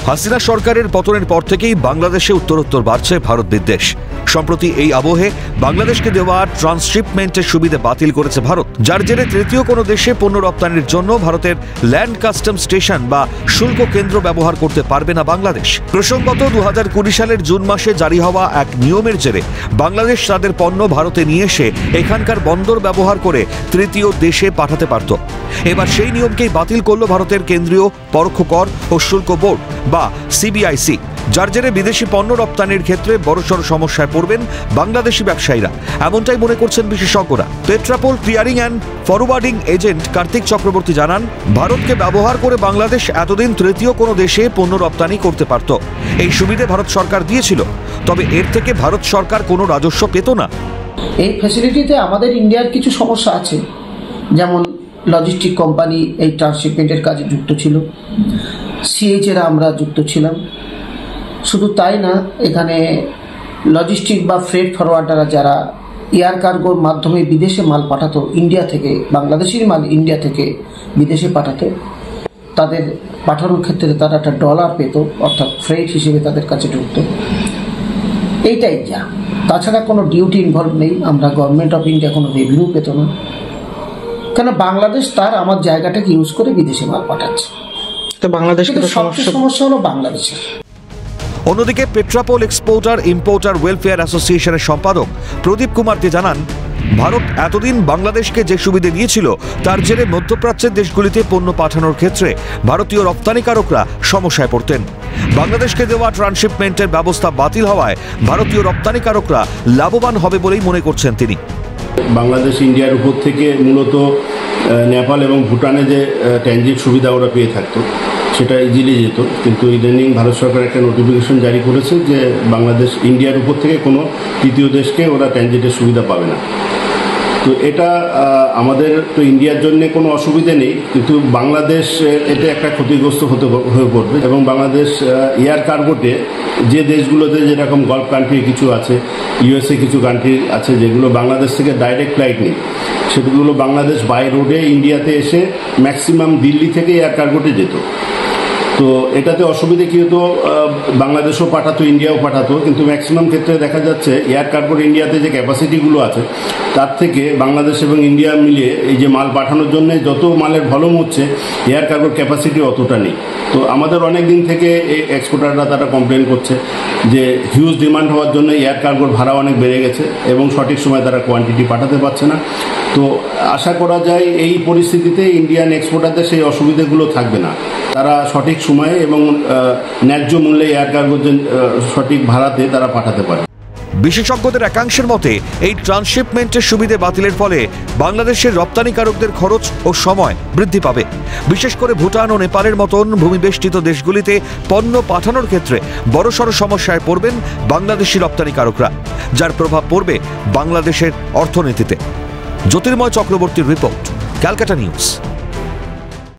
হাসিনা সরকারের পতনের পর থেকেই বাংলাদেশে উত্তরোত্তর বাড়ছে ভারত বিদ্বেষ। সম্প্রতি এই আবহে বাংলাদেশকে দেওয়া ট্রান্সশিপমেন্টের সুবিধা বাতিল করেছে ভারত, যার জেরে তৃতীয় কোনো দেশে পণ্য রপ্তানির জন্য ভারতের ল্যান্ড কাস্টম স্টেশন বা শুল্ক কেন্দ্র ব্যবহার করতে পারবে না বাংলাদেশ। প্রসঙ্গত 2020 সালের জুন মাসে জারি হওয়া এক নিয়মের জেরে বাংলাদেশ তাদের পণ্য ভারতে নিয়ে এসে এখানকার বন্দর ব্যবহার করে তৃতীয় দেশে পাঠাতে পারত। এবার সেই নিয়মকেই বাতিল করল ভারতের কেন্দ্রীয় পরোক্ষ কর ও শুল্ক বোর্ড বা সিবিআইসি, যার জেরে বিদেশি পণ্য রপ্তানির ক্ষেত্রে বড়সড় সমস্যায় পড়বেন বাংলাদেশি ব্যবসায়ীরা, এমনটাই মনে করছেন বিশেষজ্ঞরা। Petrapole clearing and forwarding agent Kartik Chakraborty জানান, ভারতকে ব্যবহার করে বাংলাদেশ এতদিন তৃতীয় কোনো দেশে পণ্য রপ্তানি করতে পারত। এই সুবিধে ভারত সরকার দিয়েছিল, তবে এর থেকে ভারত সরকার কোনো রাজস্ব পেত না। এই ফ্যাসিলিটিতে আমাদের ইন্ডিয়ার কিছু সমস্যা আছে, যেমন লজিস্টিক কোম্পানি এই ট্রান্সশিপমেন্টের কাজে যুক্ত ছিল, সিএইচেরা আমরা যুক্ত ছিলাম। শুধু তাই না, এখানে লজিস্টিক বা ফ্রেট ফরওয়ার্ডাররা যারা এয়ার কার্গোর মাধ্যমে বিদেশে মাল পাঠাতো, ইন্ডিয়া থেকে বাংলাদেশের মাল ইন্ডিয়া থেকে বিদেশে পাঠাতো, তাদের পাঠানোর ক্ষেত্রে তারা একটা ডলার পেত, অর্থাৎ ফ্রেট হিসেবে তাদের কাছে ঢুকতো। এইটাই যা, তাছাড়া কোনো ডিউটি ইনভলভ নেই। আমরা গভর্নমেন্ট অফ ইন্ডিয়া কোনো রেভিনিউ পেত না, কেন বাংলাদেশ তার আমার জায়গাটাকে ইউজ করে বিদেশে মাল পাঠাচ্ছে। তো বাংলাদেশের সমস্যা হলো বাংলাদেশের। অন্যদিকে পেট্রাপোল এক্সপোর্টার ইম্পোর্টার ওয়েলফেয়ার অ্যাসোসিয়েশনের সম্পাদক প্রদীপ কুমার দে জানান, ভারত এতদিন বাংলাদেশকে যে সুবিধা দিয়েছিল তার জেরে মধ্যপ্রাচ্যের দেশগুলিতে পণ্য পাঠানোর ক্ষেত্রে ভারতীয় রপ্তানিকারকরা সমস্যায় পড়তেন। বাংলাদেশকে দেওয়া ট্রান্সশিপমেন্টের ব্যবস্থা বাতিল হওয়ায় ভারতীয় রপ্তানিকারকরা লাভবান হবে বলেই মনে করছেন তিনি। বাংলাদেশ ইন্ডিয়ার উপর থেকে মূলত নেপাল এবং ভুটানে যে ট্রানজিট সুবিধা ওরা পেয়ে থাকতো, সেটা ইজিলি যেত, কিন্তু ইদানিং ভারত সরকার একটা নোটিফিকেশন জারি করেছে যে বাংলাদেশ ইন্ডিয়ার উপর থেকে কোনো তৃতীয় দেশকে ওরা ট্রানজিটের সুবিধা পাবে না। তো এটা আমাদের তো ইন্ডিয়ার জন্য কোনো অসুবিধা নেই, কিন্তু বাংলাদেশ এটা একটা ক্ষতিগ্রস্ত হয়ে পড়বে। এবং বাংলাদেশ এয়ার কার্গোতে যে দেশগুলোতে যেরকম গলফ কান্ট্রি কিছু আছে, ইউএসএ কিছু কান্ট্রি আছে যেগুলো বাংলাদেশ থেকে ডাইরেক্ট ফ্লাইট নেই, সেগুলো বাংলাদেশ বাই রোডে ইন্ডিয়াতে এসে ম্যাক্সিমাম দিল্লি থেকে এয়ার কার্গোতে যেত। তো এটাতে অসুবিধে কী হতো, বাংলাদেশও পাঠাতো, ইন্ডিয়াও পাঠাতো, কিন্তু ম্যাক্সিমাম ক্ষেত্রে দেখা যাচ্ছে এয়ার কার্গোর ইন্ডিয়াতে যে ক্যাপাসিটিগুলো আছে তার থেকে বাংলাদেশ এবং ইন্ডিয়া মিলিয়ে এই যে মাল পাঠানোর জন্য যত মালের ভলিউম হচ্ছে, এয়ার কার্গোর ক্যাপাসিটি অতটা নেই। তো আমাদের অনেক দিন থেকে এই এক্সপোর্টাররা তারা কমপ্লেন করছে যে হিউজ ডিমান্ড হওয়ার জন্য এয়ার কার্গোর ভাড়া অনেক বেড়ে গেছে এবং সঠিক সময় তারা কোয়ান্টিটি পাঠাতে পারছে না। তো আশা করা যায় এই পরিস্থিতিতে ইন্ডিয়ান এক্সপোর্টারদের সেই অসুবিধাগুলো থাকবে না, তারা সঠিক সময়ে এবং ন্যায্য মূল্যে এয়ার কার্গো সঠিক ভাড়াতে তারা পাঠাতে পারে। বিশেষজ্ঞদের একাংশের মতে এই ট্রান্সশিপমেন্টের সুবিধে বাতিলের ফলে বাংলাদেশের রপ্তানিকারকদের খরচ ও সময় বৃদ্ধি পাবে। বিশেষ করে ভুটান ও নেপালের মতন ভূমিবেষ্টিত দেশগুলিতে পণ্য পাঠানোর ক্ষেত্রে বড়সড় সমস্যায় পড়বেন বাংলাদেশি রপ্তানিকারকরা, যার প্রভাব পড়বে বাংলাদেশের অর্থনীতিতে। জ্যোতির্ময় চক্রবর্তীর রিপোর্ট, ক্যালকাটা নিউজ।